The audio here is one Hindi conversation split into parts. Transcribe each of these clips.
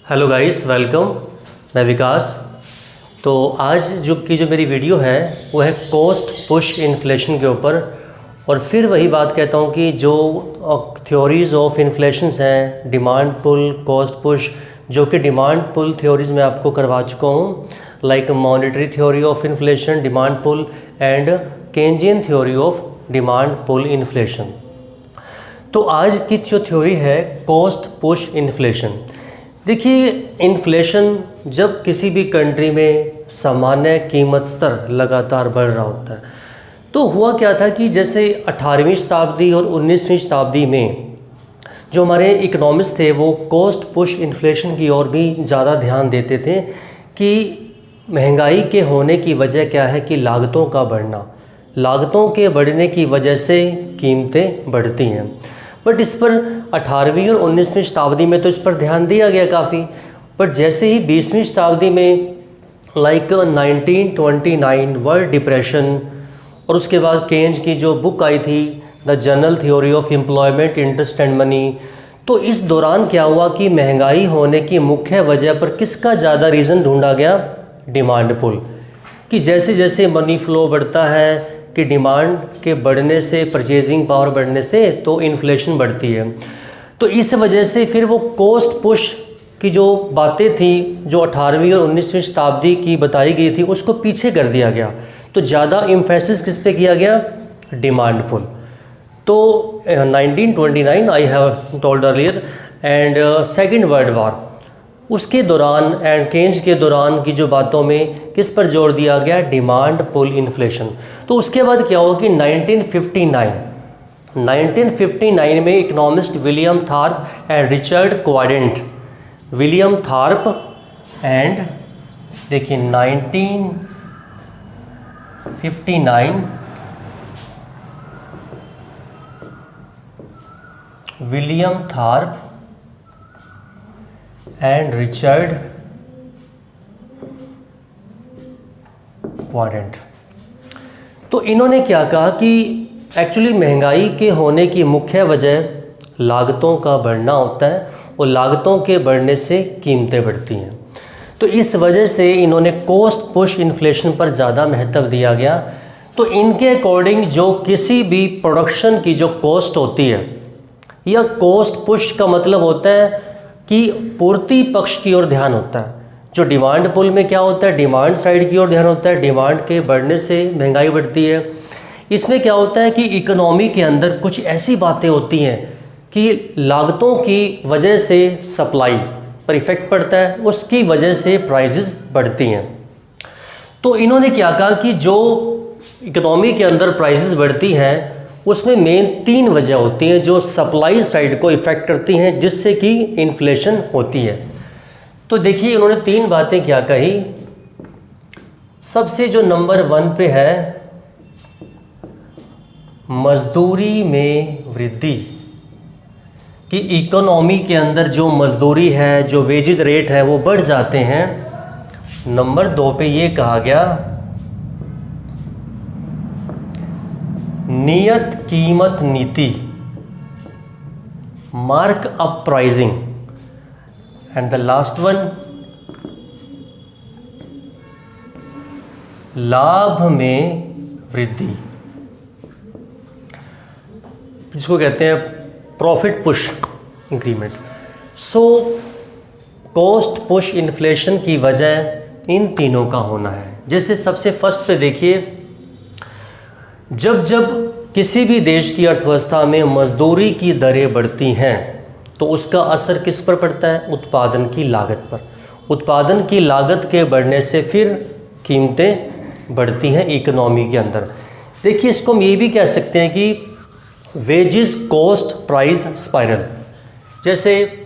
Hello guys, welcome. मैं विकास। तो आज जो मेरी वीडियो है वो है कॉस्ट पुश इन्फ्लेशन के ऊपर। और फिर वही बात कहता हूँ कि जो थ्योरीज़ ऑफ इन्फ्लेशंस हैं, डिमांड पुल, कॉस्ट पुश, जो कि डिमांड पुल थ्योरीज़ मैं आपको करवा चुका हूँ, like monetary theory of inflation, demand pull and Keynesian theory of demand pull inflation. तो आज की जो थ्योरी है कॉस्ट पुश इन्फ्लेशन। देखिए, इन्फ्लेशन जब किसी भी कंट्री में सामान्य कीमत स्तर लगातार बढ़ रहा होता है तो हुआ क्या था कि जैसे 18वीं शताब्दी और 19वीं शताब्दी में जो हमारे इकोनॉमिस्ट थे वो कॉस्ट पुश इन्फ्लेशन की ओर भी ज़्यादा ध्यान देते थे कि महंगाई के होने की वजह क्या है कि लागतों का बढ़ना, लागतों के बढ़ने की वजह से कीमतें बढ़ती हैं। बट इस पर 18वीं और 19वीं शताब्दी में तो इस पर ध्यान दिया गया काफ़ी। बट जैसे ही 20वीं शताब्दी में लाइक 1929 वर्ल्ड डिप्रेशन और उसके बाद केन्ज की जो बुक आई थी the general theory of employment, interest and money, तो इस दौरान क्या हुआ कि महंगाई होने की मुख्य वजह पर किसका ज़्यादा रीज़न ढूंढा गया? Demand pull. कि जैसे जैसे मनी फ्लो बढ़ता है कि डिमांड के बढ़ने से, परचेजिंग पावर बढ़ने से तो इन्फ्लेशन बढ़ती है। तो इस वजह से फिर वो कॉस्ट पुश की जो बातें थी जो 18वीं और 19वीं शताब्दी की बताई गई थी उसको पीछे कर दिया गया। तो ज़्यादा एम्फेसिस किस पे किया गया? Demand pull. तो 1929 I have told earlier and second world war, उसके दौरान एंड केन्स के दौरान की जो बातों में किस पर जोर दिया गया? Demand pull inflation. तो उसके बाद क्या हुआ कि 1959 में economist William Tharp and Richard Quadrant, William Tharp and देखिए 1959 William Tharp and Richard Quadrant, तो इन्होंने क्या कहा कि एक्चुअली महंगाई के होने की मुख्य वजह लागतों का बढ़ना होता है और लागतों के बढ़ने से कीमतें बढ़ती हैं। तो इस वजह से इन्होंने कॉस्ट पुश इन्फ्लेशन पर ज़्यादा महत्व दिया गया। तो इनके अकॉर्डिंग जो किसी भी प्रोडक्शन की जो कॉस्ट होती है, या कॉस्ट पुश का मतलब होता है कि पूर्ति पक्ष की ओर ध्यान होता है। जो डिमांड पुल में क्या होता है? डिमांड साइड की ओर ध्यान होता है, डिमांड के बढ़ने से महंगाई बढ़ती है। इसमें क्या होता है कि इकोनॉमी के अंदर कुछ ऐसी बातें होती हैं कि लागतों की वजह से सप्लाई पर इफ़ेक्ट पड़ता है, उसकी वजह से प्राइसेस बढ़ती हैं। तो इन्होंने क्या कहा कि जो इकोनॉमी के अंदर प्राइसेस बढ़ती हैं उसमें मेन 3 वजह होती हैं जो सप्लाई साइड को इफ़ेक्ट करती हैं जिससे कि इन्फ्लेशन होती है। तो देखिए इन्होंने 3 बातें क्या कही। सबसे जो नंबर 1 पे है मजदूरी में वृद्धि, कि इकोनॉमी के अंदर जो मजदूरी है, जो वेजेस रेट है वो बढ़ जाते हैं। नंबर 2 पे ये कहा गया नियत कीमत नीति, mark up pricing, and the last one लाभ में वृद्धि, जिसको कहते हैं profit push increment. So cost push inflation की वजह इन तीनों का होना है। जैसे सबसे फर्स्ट पे देखिए, जब किसी भी देश की अर्थव्यवस्था में मजदूरी की दरें बढ़ती हैं तो उसका असर किस पर पड़ता है? उत्पादन की लागत पर। उत्पादन की लागत के बढ़ने से फिर कीमतें बढ़ती हैं इकोनॉमी के अंदर। देखिए इसको हम ये भी कह सकते हैं कि वेजेस कॉस्ट प्राइस स्पाइरल। जैसे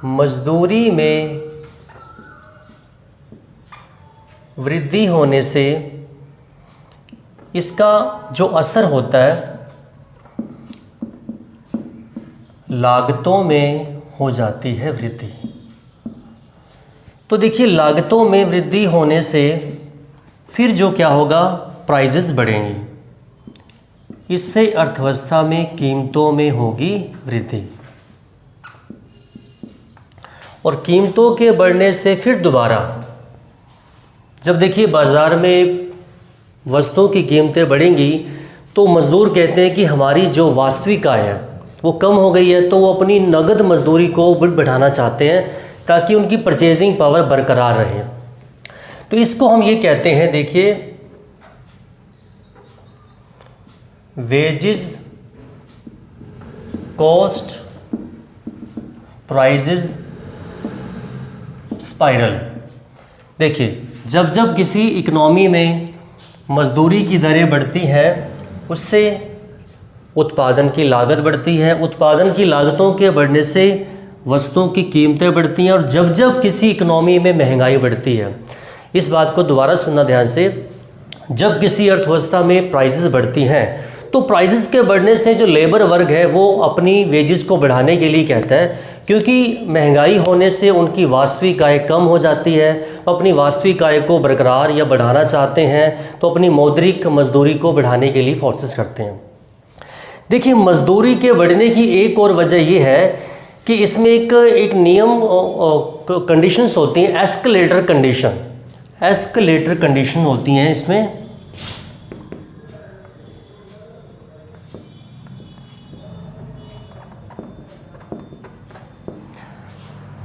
मजदूरी में वृद्धि होने से इसका जो असर होता है लागतों में हो जाती है वृद्धि। तो देखिए लागतों में वृद्धि होने से फिर जो क्या होगा, प्राइजेस बढ़ेंगी। इससे अर्थव्यवस्था में कीमतों में होगी वृद्धि, और कीमतों के बढ़ने से फिर दोबारा जब देखिए बाज़ार में वस्तुओं की कीमतें बढ़ेंगी तो मज़दूर कहते हैं कि हमारी जो वास्तविक आय है वो कम हो गई है, तो वो अपनी नगद मजदूरी को बढ़ाना चाहते हैं ताकि उनकी परचेजिंग पावर बरकरार रहे। तो इसको हम ये कहते हैं, देखिए, वेजेस कॉस्ट प्राइजेज स्पाइरल। देखिए, जब जब किसी इकनॉमी में मजदूरी की दरें बढ़ती हैं उससे उत्पादन की लागत बढ़ती है, उत्पादन की लागतों के बढ़ने से वस्तुओं की कीमतें बढ़ती हैं, और जब जब किसी इकनॉमी में महंगाई बढ़ती है, इस बात को दोबारा सुनना ध्यान से, जब किसी अर्थव्यवस्था में प्राइसेस बढ़ती हैं तो प्राइसेस के बढ़ने से जो लेबर वर्ग है वो अपनी वेजेस को बढ़ाने के लिए कहता है, क्योंकि महंगाई होने से उनकी वास्तविक आय कम हो जाती है, तो अपनी वास्तविक आय को बरकरार या बढ़ाना चाहते हैं तो अपनी मौद्रिक मजदूरी को बढ़ाने के लिए फोर्सेस करते हैं। देखिए, मजदूरी के बढ़ने की एक और वजह यह है कि इसमें एक नियम कंडीशंस होती हैं, एस्केलेटर कंडीशन होती हैं इसमें।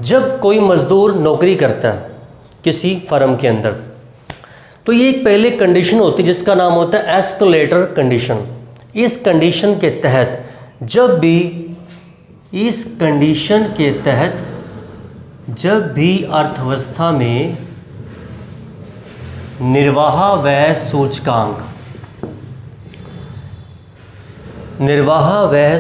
जब कोई मज़दूर नौकरी करता है किसी फर्म के अंदर तो ये एक पहले कंडीशन होती है जिसका नाम होता है एस्केलेटर कंडीशन। इस कंडीशन के तहत जब भी अर्थव्यवस्था में निर्वाह व्यय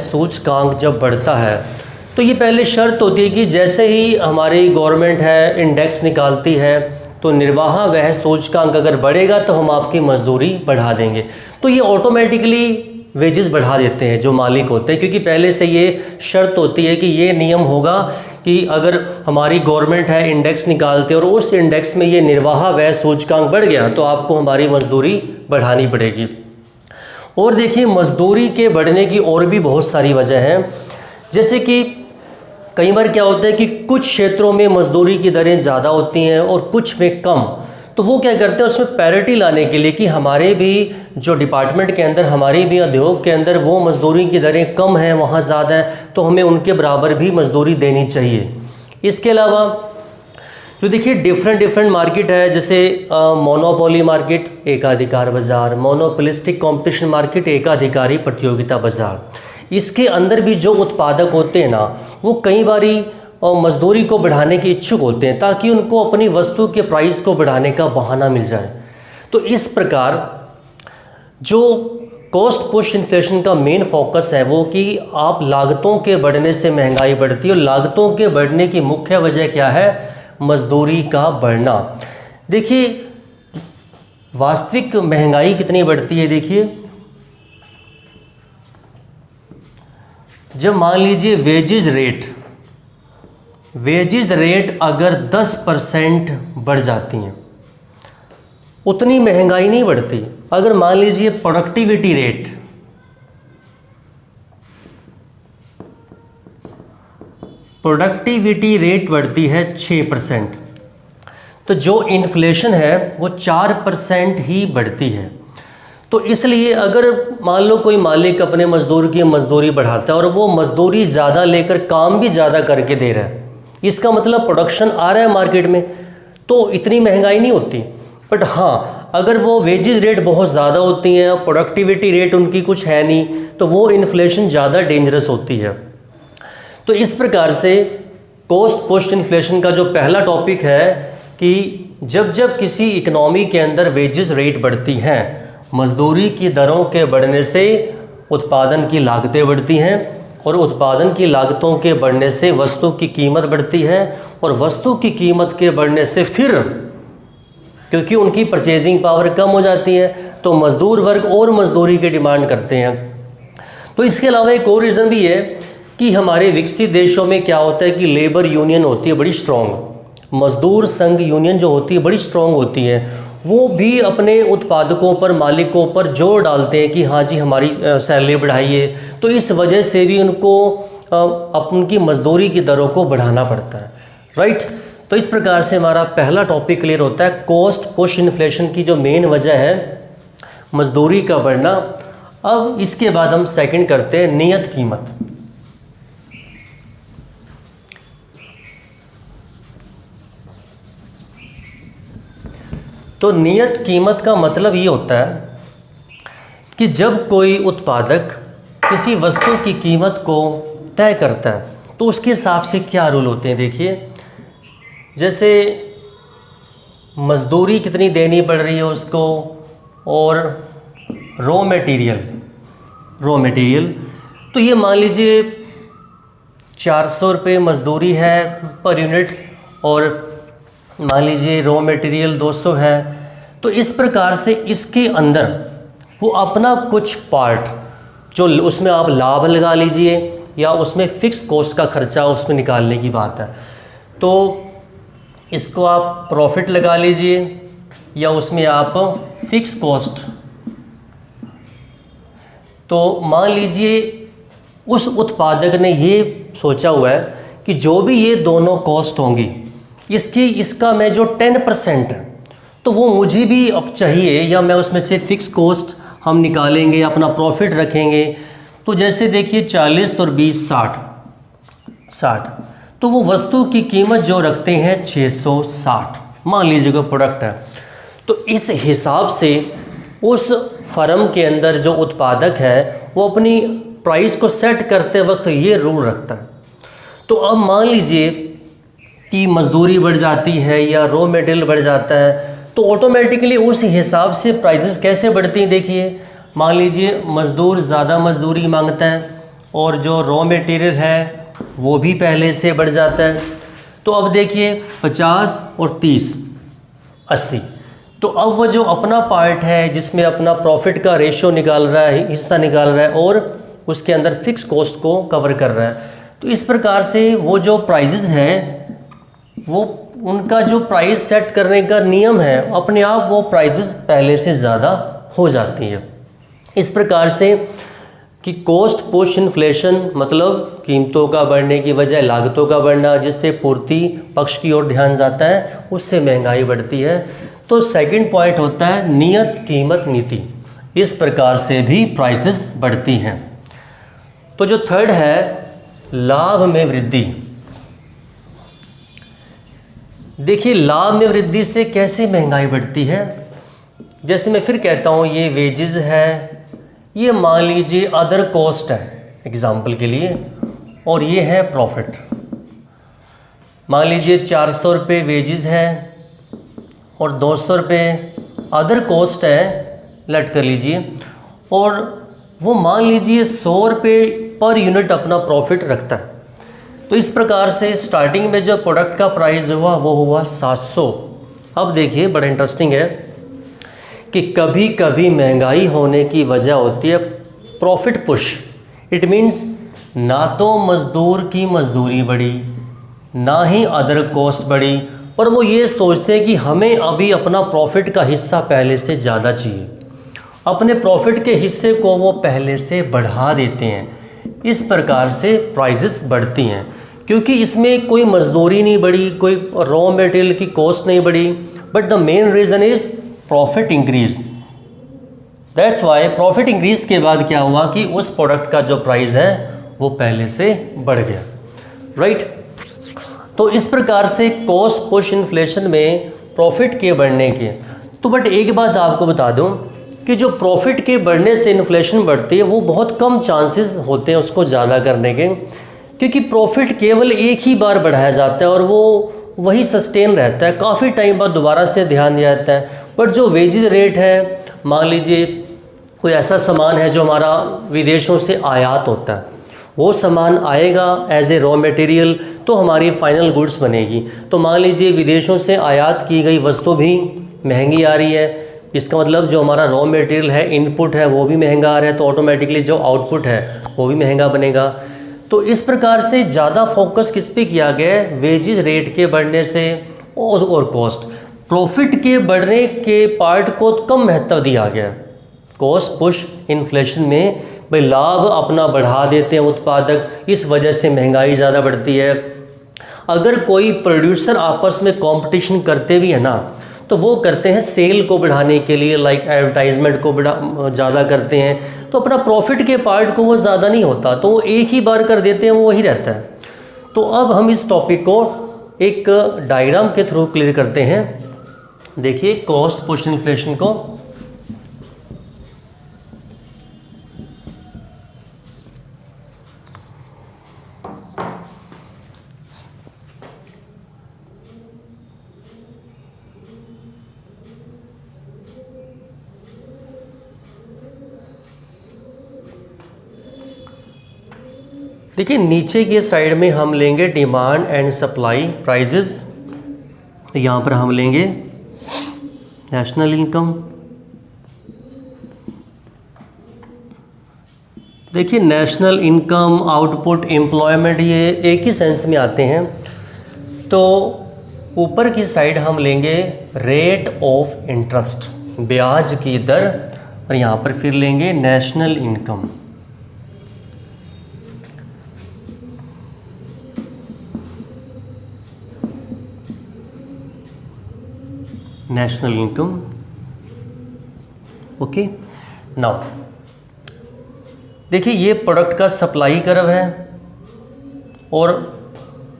सूचकांक जब बढ़ता है तो ये पहले शर्त होती है कि जैसे ही हमारी गवर्नमेंट है इंडेक्स निकालती है तो निर्वाह व्यय सूचकांक अगर बढ़ेगा तो हम आपकी मजदूरी बढ़ा देंगे, तो ये ऑटोमेटिकली वेजेस बढ़ा देते हैं जो मालिक होते हैं, क्योंकि पहले से ये शर्त होती है कि ये नियम होगा कि अगर हमारी गवर्नमेंट है इंडेक्स निकालते और उस इंडेक्स में ये निर्वाह व्यय सूचकांक बढ़ गया तो आपको हमारी मजदूरी बढ़ानी पड़ेगी। और देखिए, मजदूरी के बढ़ने की और भी बहुत सारी वजह हैं, जैसे कि कई बार क्या होता है कि कुछ क्षेत्रों में मजदूरी की दरें ज़्यादा होती हैं और कुछ में कम, तो वो क्या करते हैं उसमें पैरिटी लाने के लिए कि हमारे भी जो डिपार्टमेंट के अंदर, हमारे भी उद्योग के अंदर वो मजदूरी की दरें कम हैं, वहाँ ज़्यादा हैं, तो हमें उनके बराबर भी मजदूरी देनी चाहिए। इसके अलावा जो देखिए डिफरेंट मार्केट है, जैसे मोनोपोली मार्केट एकाधिकार बाज़ार, मोनोपोलिस्टिक कंपटीशन मार्केट एकाधिकारी प्रतियोगिता बाज़ार, इसके अंदर भी जो उत्पादक होते हैं ना वो कई बारी मजदूरी को बढ़ाने के इच्छुक होते हैं ताकि उनको अपनी वस्तु के प्राइस को बढ़ाने का बहाना मिल जाए। तो इस प्रकार जो कॉस्ट पुश इन्फ्लेशन का मेन फोकस है वो कि आप लागतों के बढ़ने से महंगाई बढ़ती है, और लागतों के बढ़ने की मुख्य वजह क्या है? मजदूरी का बढ़ना। देखिए, वास्तविक महंगाई कितनी बढ़ती है, देखिए, जब मान लीजिए वेजेज रेट अगर 10% बढ़ जाती हैं उतनी महंगाई नहीं बढ़ती। अगर मान लीजिए प्रोडक्टिविटी रेट बढ़ती है 6%, तो जो इन्फ्लेशन है वो 4% ही बढ़ती है। तो इसलिए अगर मान लो कोई मालिक अपने मजदूर की मजदूरी बढ़ाता है और वो मजदूरी ज़्यादा लेकर काम भी ज़्यादा करके दे रहा है, इसका मतलब प्रोडक्शन आ रहा है मार्केट में, तो इतनी महंगाई नहीं होती। बट हाँ, अगर वो वेजेस रेट बहुत ज़्यादा होती हैं, प्रोडक्टिविटी रेट उनकी कुछ है नहीं, तो वो इन्फ्लेशन ज़्यादा डेंजरस होती है। तो इस प्रकार से कॉस्ट पुश इन्फ्लेशन का जो पहला टॉपिक है कि जब जब किसी इकनॉमी के अंदर वेजेस रेट बढ़ती हैं, मजदूरी की दरों के बढ़ने से उत्पादन की लागतें बढ़ती हैं, और उत्पादन की लागतों के बढ़ने से वस्तु की कीमत बढ़ती है, और वस्तु की कीमत के बढ़ने से फिर क्योंकि उनकी परचेजिंग पावर कम हो जाती है तो मज़दूर वर्ग और मजदूरी की डिमांड करते हैं। तो इसके अलावा एक और रीज़न भी है कि हमारे विकसित देशों में क्या होता है कि लेबर यूनियन होती है बड़ी स्ट्रॉन्ग, मज़दूर संघ यूनियन जो होती है बड़ी स्ट्रॉन्ग होती है, वो भी अपने उत्पादकों पर, मालिकों पर जोर डालते हैं कि हाँ जी हमारी सैलरी बढ़ाइए। तो इस वजह से भी उनको उनकी मजदूरी की दरों को बढ़ाना पड़ता है, राइट। तो इस प्रकार से हमारा पहला टॉपिक क्लियर होता है। कॉस्ट पुश इन्फ्लेशन की जो मेन वजह है मजदूरी का बढ़ना। अब इसके बाद हम सेकंड करते हैं नियत कीमत। तो नियत कीमत का मतलब ये होता है कि जब कोई उत्पादक किसी वस्तु की कीमत को तय करता है तो उसके हिसाब से क्या रूल होते हैं। देखिए, जैसे मजदूरी कितनी देनी पड़ रही है उसको, और रॉ मटेरियल, तो ये मान लीजिए 400 रुपये मजदूरी है पर यूनिट, और मान लीजिए रॉ मटेरियल 200 है। तो इस प्रकार से इसके अंदर वो अपना कुछ पार्ट जो उसमें आप लाभ लगा लीजिए या उसमें फ़िक्स कॉस्ट का खर्चा उसमें निकालने की बात है, तो इसको आप प्रॉफिट लगा लीजिए या उसमें आप फ़िक्स कॉस्ट। तो मान लीजिए उस उत्पादक ने ये सोचा हुआ है कि जो भी ये दोनों कॉस्ट होंगी इसका मैं जो 10% है तो वो मुझे भी अब चाहिए, या मैं उसमें से फ़िक्स कॉस्ट हम निकालेंगे, अपना प्रॉफिट रखेंगे। तो जैसे देखिए 40 और 20 60, तो वो वस्तु की कीमत जो रखते हैं 660, मान लीजिए कोई प्रोडक्ट है। तो इस हिसाब से उस फर्म के अंदर जो उत्पादक है वो अपनी प्राइस को सेट करते वक्त ये रूल रखता है। तो अब मान लीजिए कि मजदूरी बढ़ जाती है या रॉ मटेरियल बढ़ जाता है, तो ऑटोमेटिकली उस हिसाब से प्राइसेस कैसे बढ़ती हैं। देखिए, मान लीजिए मज़दूर ज़्यादा मजदूरी मांगता है और जो रॉ मटेरियल है वो भी पहले से बढ़ जाता है। तो अब देखिए 50 और 30 80, तो अब वो जो अपना पार्ट है जिसमें अपना प्रॉफिट का रेशो निकाल रहा है, हिस्सा निकाल रहा है, और उसके अंदर फ़िक्स कॉस्ट को कवर कर रहा है। तो इस प्रकार से वो जो प्राइजेज़ हैं वो उनका जो प्राइस सेट करने का नियम है अपने आप वो प्राइजेस पहले से ज़्यादा हो जाती है। इस प्रकार से कि कॉस्ट पुश इन्फ्लेशन मतलब कीमतों का बढ़ने की वजह लागतों का बढ़ना, जिससे पूर्ति पक्ष की ओर ध्यान जाता है, उससे महंगाई बढ़ती है। तो सेकंड पॉइंट होता है नियत कीमत नीति, इस प्रकार से भी प्राइसेस बढ़ती हैं। तो जो थर्ड है लाभ में वृद्धि। देखिए, लाभ में वृद्धि से कैसे महंगाई बढ़ती है। जैसे मैं फिर कहता हूँ ये वेजेस है, ये मान लीजिए अदर कॉस्ट है एग्जाम्पल के लिए, और ये है प्रॉफिट। मान लीजिए 400 रुपये वेजेस है और 200 रुपये अदर कॉस्ट है, लेट कर लीजिए, और वो मान लीजिए 100 रुपये पर यूनिट अपना प्रॉफिट रखता है। तो इस प्रकार से स्टार्टिंग में जो प्रोडक्ट का प्राइस हुआ वो हुआ 700। अब देखिए बड़ा इंटरेस्टिंग है कि कभी कभी महंगाई होने की वजह होती है प्रॉफिट पुश। इट मीन्स ना तो मज़दूर की मजदूरी बढ़ी ना ही अदर कॉस्ट बढ़ी, पर वो ये सोचते हैं कि हमें अभी अपना प्रॉफिट का हिस्सा पहले से ज़्यादा चाहिए। अपने प्रॉफिट के हिस्से को वो पहले से बढ़ा देते हैं। इस प्रकार से प्राइसेस बढ़ती हैं क्योंकि इसमें कोई मजदूरी नहीं बढ़ी, कोई रॉ मटेरियल की कॉस्ट नहीं बढ़ी, but the main reason is profit increase. That's why profit increase के बाद क्या हुआ कि उस प्रोडक्ट का जो प्राइस है वो पहले से बढ़ गया, राइट। तो इस प्रकार से कॉस्ट पुश इन्फ्लेशन में प्रॉफिट के बढ़ने के, तो बट एक बात आपको बता दूं कि जो प्रॉफिट के बढ़ने से इन्फ्लेशन बढ़ती है वो बहुत कम चांसेस होते हैं उसको ज़्यादा करने के, क्योंकि प्रॉफिट केवल एक ही बार बढ़ाया जाता है और वो वही सस्टेन रहता है, काफ़ी टाइम बाद दोबारा से ध्यान दिया जाता है। बट जो वेजेस रेट है, मान लीजिए कोई ऐसा सामान है जो हमारा विदेशों से आयात होता है, वो सामान आएगा एज ए रॉ मटेरियल तो हमारी फाइनल गुड्स बनेगी। तो मान लीजिए विदेशों से आयात की गई वस्तु भी महंगी आ रही है, इसका मतलब जो हमारा रॉ मटेरियल है, इनपुट है, वो भी महंगा आ रहा है, तो ऑटोमेटिकली जो आउटपुट है वो भी महंगा बनेगा। तो इस प्रकार से ज़्यादा फोकस किस पे किया गया है, वेजेस रेट के बढ़ने से और कॉस्ट। प्रॉफिट के बढ़ने के पार्ट को कम महत्व दिया गया। कॉस्ट पुश इन्फ्लेशन में भाई लाभ अपना बढ़ा देते हैं उत्पादक, इस वजह से महंगाई ज़्यादा बढ़ती है। अगर कोई प्रोड्यूसर आपस में कंपटीशन करते भी है ना, तो वो करते हैं सेल को बढ़ाने के लिए, लाइक एडवर्टाइजमेंट को ज़्यादा करते हैं, तो अपना प्रॉफिट के पार्ट को वो ज़्यादा नहीं होता, तो वो एक ही बार कर देते हैं, वो वही रहता है। तो अब हम इस टॉपिक को एक डायग्राम के थ्रू क्लियर करते हैं। देखिए कॉस्ट पुश इन्फ्लेशन को, देखिए नीचे के साइड में हम लेंगे डिमांड एंड सप्लाई प्राइजेस, यहाँ पर हम लेंगे नेशनल इनकम। देखिए नेशनल इनकम, आउटपुट, एम्प्लॉयमेंट, ये एक ही सेंस में आते हैं। तो ऊपर की साइड हम लेंगे रेट ऑफ इंटरेस्ट, ब्याज की दर, और यहाँ पर फिर लेंगे national income. National income, okay. Now देखिए ये प्रोडक्ट का सप्लाई कर्व है और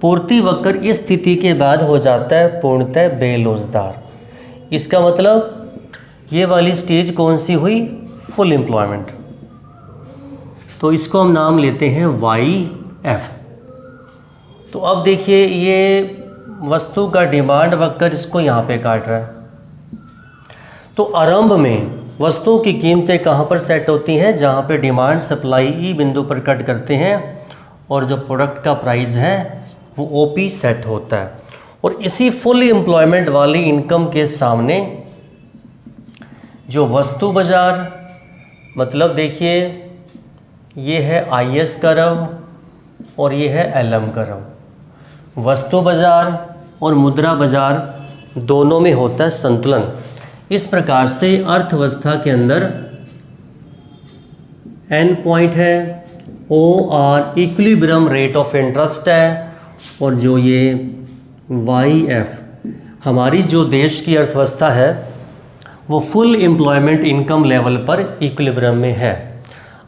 पूर्ति वक्र इस स्थिति के बाद हो जाता है पूर्णतः बेरोजगार। इसका मतलब ये वाली स्टेज कौन सी हुई? Full employment. तो इसको हम नाम लेते हैं YF। तो अब देखिए ये वस्तु का डिमांड वक्र इसको यहाँ पे काट रहा है। तो आरंभ में वस्तुओं की कीमतें कहाँ पर सेट होती हैं? जहाँ पे डिमांड सप्लाई ई बिंदु पर कट करते हैं और जो प्रोडक्ट का प्राइस है वो OP सेट होता है। और इसी फुल एम्प्लॉयमेंट वाली इनकम के सामने जो वस्तु बाज़ार, मतलब देखिए ये है IS कर्व और ये है LM कर्व। वस्तु बाज़ार और मुद्रा बाज़ार दोनों में होता है संतुलन। इस प्रकार से अर्थव्यवस्था के अंदर एंड पॉइंट है, OR equilibrium rate of interest है, और जो ये YF हमारी जो देश की अर्थव्यवस्था है वो फुल एम्प्लॉयमेंट इनकम लेवल पर इक्विलिब्रियम में है।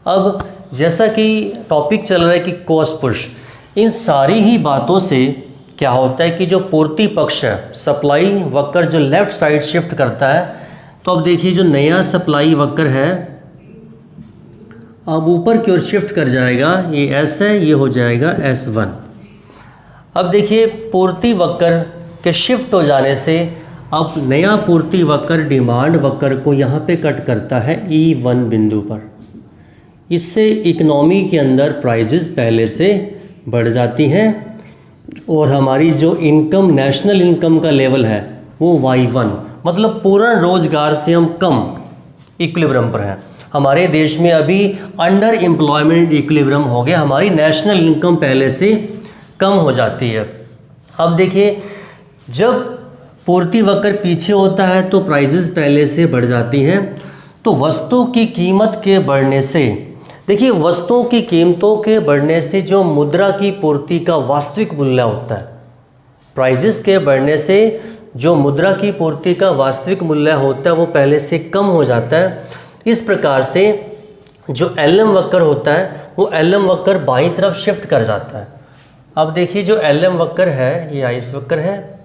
अब जैसा कि टॉपिक चल रहा है कि कॉस्ट पुश, इन सारी ही बातों से क्या होता है कि जो पूर्ति पक्ष है, सप्लाई वक्र जो लेफ़्ट साइड शिफ्ट करता है। तो अब देखिए जो नया सप्लाई वक्र है अब ऊपर की ओर शिफ्ट कर जाएगा, ये S है, ये हो जाएगा S1। अब देखिए पूर्ति वक्र के शिफ्ट हो जाने से अब नया पूर्ति वक्र डिमांड वक्र को यहाँ पे कट करता है E1 बिंदु पर। इससे इकोनॉमी के अंदर प्राइजेस पहले से बढ़ जाती हैं और हमारी जो इनकम, नेशनल इनकम का लेवल है वो Y1, मतलब पूर्ण रोजगार से हम कम इक्विलिब्रियम पर हैं। हमारे देश में अभी अंडर एम्प्लॉयमेंट इक्विलिब्रियम हो गया, हमारी नेशनल इनकम पहले से कम हो जाती है। अब देखिए जब पूर्ति वक्र पीछे होता है तो प्राइजेस पहले से बढ़ जाती हैं। तो वस्तु की कीमत के बढ़ने से, देखिए वस्तुओं की कीमतों के बढ़ने से जो मुद्रा की पूर्ति का वास्तविक मूल्य होता है, प्राइजेस के बढ़ने से जो मुद्रा की पूर्ति का वास्तविक मूल्य होता है वो पहले से कम हो जाता है। इस प्रकार से जो LM वक्र होता है वो LM वक्र बाईं तरफ शिफ्ट कर जाता है। अब देखिए जो LM वक्र है ये IS वक्र है,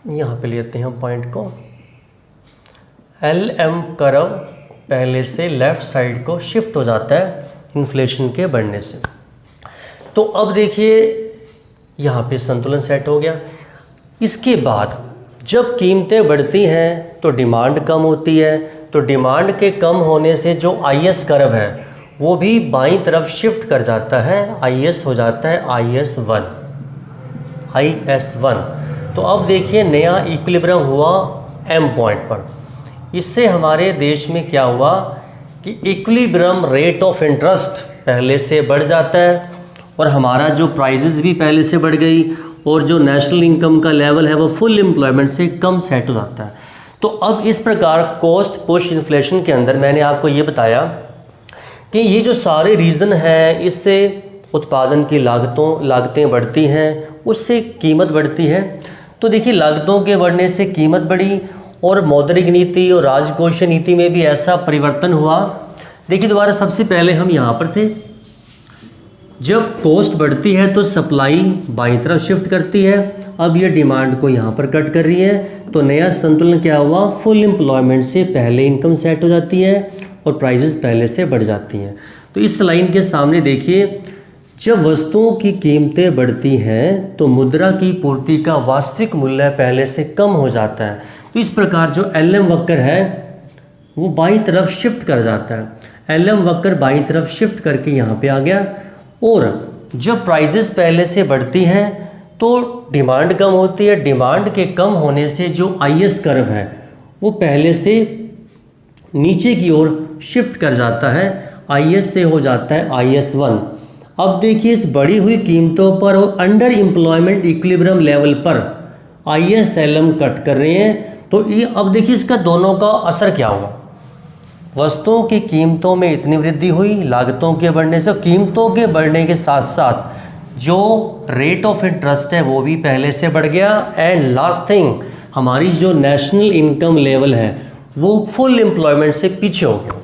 यहाँ पे लेते हैं हम पॉइंट को। LM कर्व पहले से लेफ़्ट साइड को शिफ्ट हो जाता है इन्फ्लेशन के बढ़ने से। तो अब देखिए यहाँ पे संतुलन सेट हो गया। इसके बाद जब कीमतें बढ़ती हैं तो डिमांड कम होती है, तो डिमांड के कम होने से जो IS कर्व है वो भी बाईं तरफ शिफ्ट कर जाता है, IS हो जाता है IS1। तो अब देखिए नया इक्विलिब्रियम हुआ M पॉइंट पर। इससे हमारे देश में क्या हुआ कि इक्विलिब्रियम रेट ऑफ इंटरेस्ट पहले से बढ़ जाता है और हमारा जो प्राइजेस भी पहले से बढ़ गई और जो नेशनल इनकम का लेवल है वो फुल एम्प्लॉयमेंट से कम सेट हो जाता है। तो अब इस प्रकार कॉस्ट पुश इन्फ्लेशन के अंदर मैंने आपको ये बताया कि ये जो सारे रीज़न हैं, इससे उत्पादन की लागतें बढ़ती हैं, उससे कीमत बढ़ती है। तो देखिए, लागतों के बढ़ने से कीमत बढ़ी और मौद्रिक नीति और राजकोषीय नीति में भी ऐसा परिवर्तन हुआ। देखिए दोबारा, सबसे पहले हम यहाँ पर थे, जब कॉस्ट बढ़ती है तो सप्लाई बाईं तरफ शिफ्ट करती है। अब ये डिमांड को यहाँ पर कट कर रही है, तो नया संतुलन क्या हुआ, फुल एम्प्लॉयमेंट से पहले इनकम सेट हो जाती है और प्राइसेस पहले से बढ़ जाती हैं। तो इस लाइन के सामने देखिए, जब वस्तुओं की कीमतें बढ़ती हैं तो मुद्रा की पूर्ति का वास्तविक मूल्य पहले से कम हो जाता है। तो इस प्रकार जो एलएम वक्र है वो बाईं तरफ शिफ्ट कर जाता है। एलएम वक्र बाईं तरफ शिफ्ट करके यहाँ पे आ गया और जब प्राइजेस पहले से बढ़ती हैं तो डिमांड कम होती है। डिमांड के कम होने से जो आईएस कर्व है वो पहले से नीचे की ओर शिफ्ट कर जाता है, आईएस से हो जाता है IS1। अब देखिए, इस बढ़ी हुई कीमतों पर और अंडर एम्प्लॉयमेंट इक्विलिब्रियम लेवल पर ISLM कट कर रहे हैं। तो ये अब देखिए इसका दोनों का असर क्या हुआ। वस्तुओं की कीमतों में इतनी वृद्धि हुई लागतों के बढ़ने से, कीमतों के बढ़ने के साथ साथ जो रेट ऑफ इंटरेस्ट है वो भी पहले से बढ़ गया। एंड लास्ट थिंग, हमारी जो नेशनल इनकम लेवल है वो फुल एम्प्लॉयमेंट से पीछे हो गया।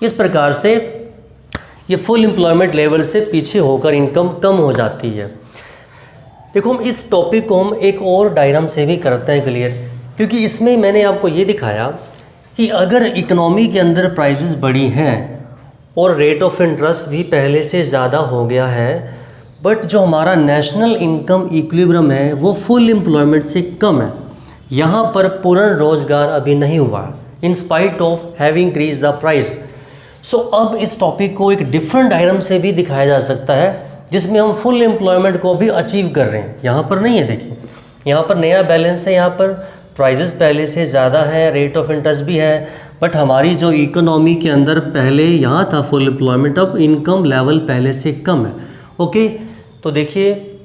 इस प्रकार से ये फुल एम्प्लॉयमेंट लेवल से पीछे होकर इनकम कम हो जाती है। देखो, हम इस टॉपिक को हम एक और डायग्राम से भी करते हैं क्लियर, क्योंकि इसमें मैंने आपको ये दिखाया कि अगर इकोनॉमी के अंदर प्राइसेस बढ़ी हैं और रेट ऑफ इंटरेस्ट भी पहले से ज़्यादा हो गया है, बट जो हमारा नेशनल इनकम इक्विलिब्रियम है वो फुल एम्प्लॉयमेंट से कम है, यहाँ पर पूर्ण रोजगार अभी नहीं हुआ in spite of having increase the price. So अब इस टॉपिक को एक डिफरेंट डायग्राम से भी दिखाया जा सकता है जिसमें हम फुल एम्प्लॉयमेंट को भी अचीव कर रहे हैं। यहाँ पर नहीं है, देखिए यहाँ पर नया बैलेंस है, यहाँ पर प्राइजेस पहले से ज़्यादा है, रेट ऑफ इंटरेस्ट भी है, बट हमारी जो इकोनॉमी के अंदर पहले यहाँ था फुल एम्प्लॉयमेंट, अब इनकम लेवल पहले से कम है। ओके, तो देखिए,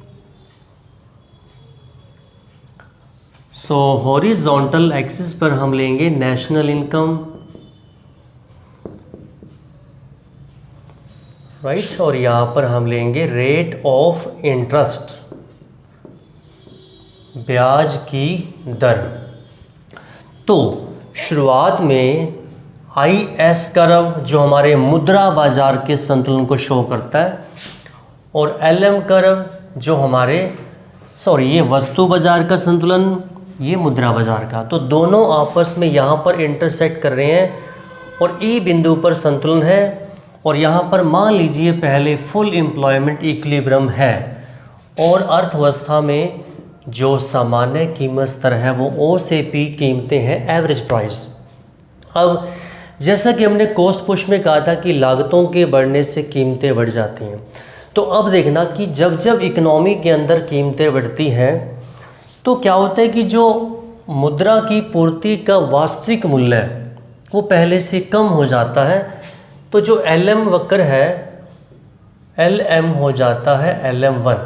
सो हॉरिजॉन्टल एक्सिस पर हम लेंगे नेशनल इनकम, राइट, और यहाँ पर हम लेंगे रेट ऑफ इंटरेस्ट, ब्याज की दर। तो शुरुआत में IS कर्व जो हमारे मुद्रा बाजार के संतुलन को शो करता है और LM कर्व जो हमारे ये वस्तु बाजार का संतुलन, ये मुद्रा बाजार का, तो दोनों आपस में यहाँ पर इंटरसेक्ट कर रहे हैं और E बिंदु पर संतुलन है। और यहाँ पर मान लीजिए पहले फुल एम्प्लॉयमेंट इक्विलिब्रियम है और अर्थव्यवस्था में जो सामान्य कीमत स्तर है वो O से P कीमतें हैं, एवरेज प्राइस। अब जैसा कि हमने कॉस्ट पुश में कहा था कि लागतों के बढ़ने से कीमतें बढ़ जाती हैं, तो अब देखना कि जब जब इकोनॉमी के अंदर कीमतें बढ़ती हैं तो क्या होता है कि जो मुद्रा की पूर्ति का वास्तविक मूल्य है वो पहले से कम हो जाता है। तो जो LM वक्र है LM हो जाता है LM1।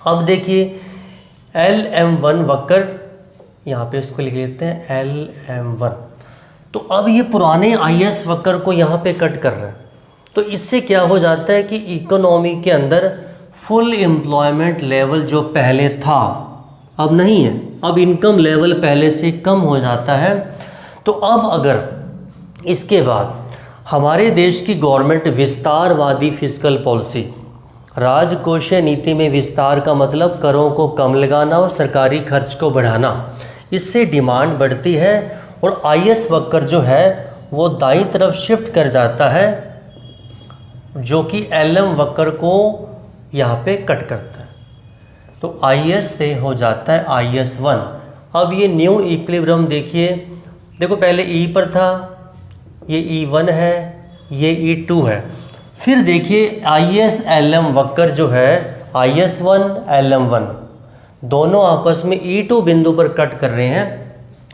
अब देखिए LM1 वक्र, यहाँ पे इसको लिख लेते हैं LM1। तो अब ये पुराने IS वक्र को यहाँ पे कट कर रहा है, तो इससे क्या हो जाता है कि इकोनॉमी के अंदर फुल एम्प्लॉयमेंट लेवल जो पहले था अब नहीं है, अब इनकम लेवल पहले से कम हो जाता है। तो अब अगर इसके बाद हमारे देश की गवर्नमेंट विस्तारवादी फिस्कल पॉलिसी, राजकोषीय नीति में विस्तार का मतलब करों को कम लगाना और सरकारी खर्च को बढ़ाना, इससे डिमांड बढ़ती है और IS वक्र जो है वो दाईं तरफ शिफ्ट कर जाता है, जो कि LM वक्र को यहाँ पे कट करता है। तो IS से हो जाता है IS1। अब ये न्यू इक्विलिब्रियम देखिए, देखो पहले E पर था, ये E1 है, ये E2 है। फिर देखिए IS LM वक्र जो है IS1 LM1 दोनों आपस में E2 बिंदु पर कट कर रहे हैं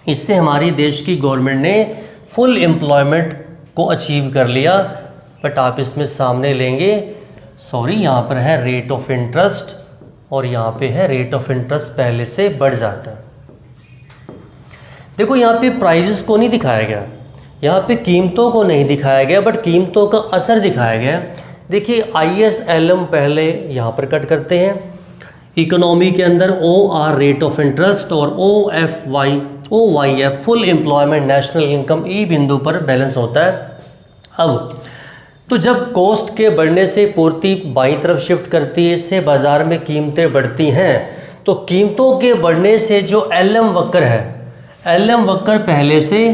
इससे हमारी देश की गवर्नमेंट ने फुल एम्प्लॉयमेंट को अचीव कर लिया। बट आप इसमें सामने लेंगे, सॉरी यहाँ पर है रेट ऑफ इंटरेस्ट और यहाँ पे है रेट ऑफ इंटरेस्ट पहले से बढ़ जाता है। देखो यहाँ पे प्राइजेस को नहीं दिखाया गया, यहाँ पे कीमतों को नहीं दिखाया गया, बट कीमतों का असर दिखाया गया। देखिए ISLM पहले यहाँ पर कट करते हैं, इकोनॉमी के अंदर OR रेट ऑफ इंटरेस्ट और OYF full employment national income E बिंदु पर बैलेंस होता है। अब तो जब कॉस्ट के बढ़ने से पूर्ति बाईं तरफ शिफ्ट करती है, इससे बाज़ार में कीमतें बढ़ती हैं, तो कीमतों के बढ़ने से जो LM वक्र है, LM वक्र पहले से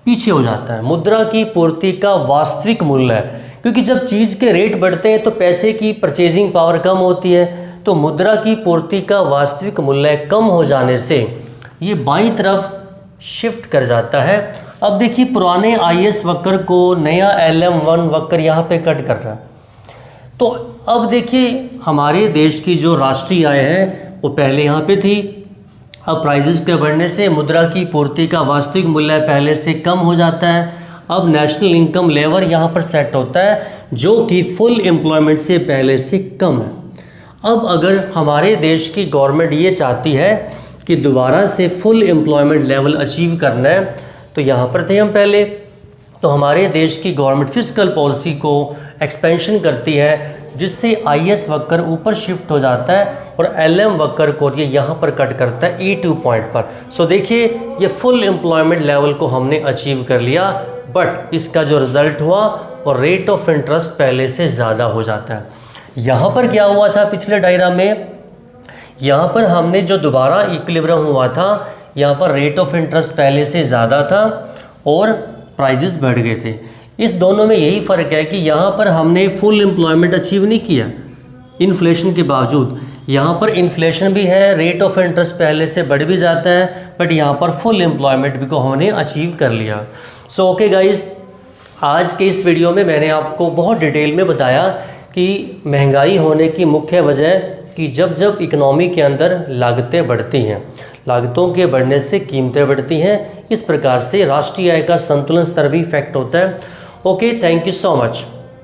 पीछे हो जाता है। मुद्रा की पूर्ति का वास्तविक मूल्य है, क्योंकि जब चीज़ के रेट बढ़ते हैं तो पैसे की परचेजिंग पावर कम होती है, तो मुद्रा की पूर्ति का वास्तविक मूल्य कम हो जाने से ये बाईं तरफ शिफ्ट कर जाता है। अब देखिए पुराने IS वक्र को नया LM1 वक्र यहाँ पे कट कर रहा है। तो अब देखिए हमारे देश की जो राष्ट्रीय आय है वो पहले यहाँ पे थी, अब प्राइजेस के बढ़ने से मुद्रा की पूर्ति का वास्तविक मूल्य पहले से कम हो जाता है। अब नेशनल इनकम लेवल यहाँ पर सेट होता है जो कि फुल एम्प्लॉयमेंट से पहले से कम है। अब अगर हमारे देश की गवर्नमेंट ये चाहती है कि दोबारा से फुल एम्प्लॉयमेंट लेवल अचीव करना है, तो यहाँ पर थे हम पहले, तो हमारे देश की गवर्नमेंट फिस्कल पॉलिसी को एक्सपेंशन करती है, जिससे IS वक्र ऊपर शिफ्ट हो जाता है और LM वक्र को ये यहाँ पर कट करता है E2 पॉइंट पर। सो देखिए ये फुल एम्प्लॉयमेंट लेवल को हमने अचीव कर लिया, बट इसका जो रिज़ल्ट हुआ और रेट ऑफ इंटरेस्ट पहले से ज़्यादा हो जाता है। यहाँ पर क्या हुआ था पिछले डायग्राम में, यहाँ पर हमने जो दोबारा इक्विलिब्रियम हुआ था, यहाँ पर रेट ऑफ इंटरेस्ट पहले से ज़्यादा था और प्राइजेस बढ़ गए थे। इस दोनों में यही फ़र्क है कि यहाँ पर हमने फुल एम्प्लॉयमेंट अचीव नहीं किया इन्फ्लेशन के बावजूद। यहाँ पर इन्फ्लेशन भी है, रेट ऑफ इंटरेस्ट पहले से बढ़ भी जाता है, बट यहाँ पर फुल एम्प्लॉयमेंट भी को हमने अचीव कर लिया। सो ओके गाइज़, आज के इस वीडियो में मैंने आपको बहुत डिटेल में बताया कि महंगाई होने की मुख्य वजह कि जब इकोनॉमी के अंदर लागतें बढ़ती हैं, लागतों के बढ़ने से कीमतें बढ़ती हैं, इस प्रकार से राष्ट्रीय आय का संतुलन स्तर भी इफेक्ट होता है। Okay, thank you so much.